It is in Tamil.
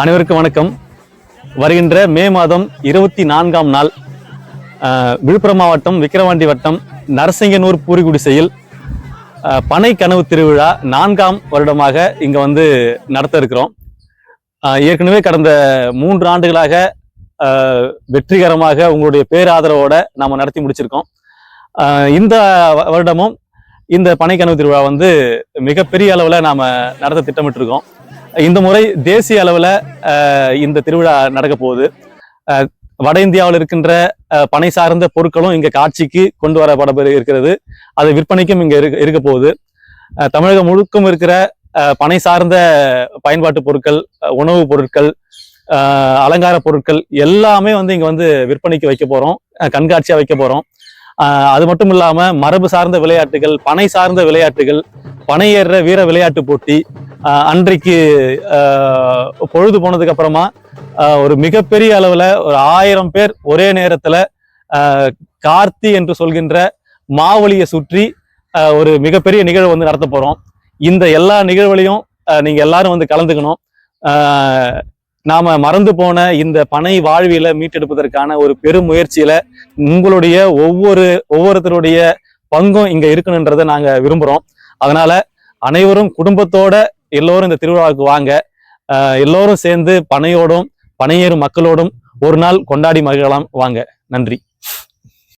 அனைவருக்கும் வணக்கம். வருகின்ற மே மாதம் 24ஆம் நாள் விழுப்புரம் மாவட்டம் விக்கிரவாண்டி வட்டம் நரசிங்கனூர் பூரிகுடிசையில் பனை கனவு திருவிழா 4ஆம் வருடமாக இங்க வந்து நடத்த இருக்கிறோம். ஏற்கனவே கடந்த 3 ஆண்டுகளாக வெற்றிகரமாக உங்களுடைய பேராதரவோட நாம நடத்தி முடிச்சிருக்கோம். இந்த வருடமும் இந்த பனை கனவு திருவிழா வந்து மிகப்பெரிய அளவுல நாம நடத்த திட்டமிட்டிருக்கோம். இந்த முறை தேசிய அளவில் இந்த திருவிழா நடக்க போகுது. வட இந்தியாவில் இருக்கின்ற பனை சார்ந்த பொருட்களும் இங்க காட்சிக்கு கொண்டு வரப்பட இருக்கிறது. அது விற்பனைக்கும் இங்க இருக்க போகுது. தமிழகம் முழுக்கும் இருக்கிற பனை சார்ந்த பயன்பாட்டு பொருட்கள், உணவுப் பொருட்கள், அலங்கார பொருட்கள் எல்லாமே வந்து இங்க வந்து விற்பனைக்கு வைக்க போறோம், கண்காட்சியா வைக்க போறோம். அது மட்டும் இல்லாம மரபு சார்ந்த விளையாட்டுகள், பனை சார்ந்த விளையாட்டுகள், பனை ஏறுற வீர விளையாட்டு போட்டி, அன்றைக்கு பொழுது போனதுக்கு அப்புறமா ஒரு மிகப்பெரிய அளவுல ஒரு 1000 பேர் ஒரே நேரத்துல கார்த்தி என்று சொல்கின்ற மாவலியை சுற்றி ஒரு மிகப்பெரிய நிகழ்வு வந்து நடத்த போறோம். இந்த எல்லா நிகழ்வுலையும் நீங்க எல்லாரும் வந்து கலந்துக்கணும். நாம மறந்து போன இந்த பனை வாழ்வியலை மீட்டெடுப்பதற்கான ஒரு பெரும் முயற்சியில உங்களுடைய ஒவ்வொருத்தருடைய பங்கும் இங்க இருக்கணுன்றதை நாங்க விரும்புறோம். அதனால அனைவரும் குடும்பத்தோட எல்லோரும் இந்த திருவிழாவுக்கு வாங்க. எல்லோரும் சேர்ந்து பனையோடும் பனையேறும் மக்களோடும் ஒரு நாள் கொண்டாடி மகிழலாம். வாங்க. நன்றி.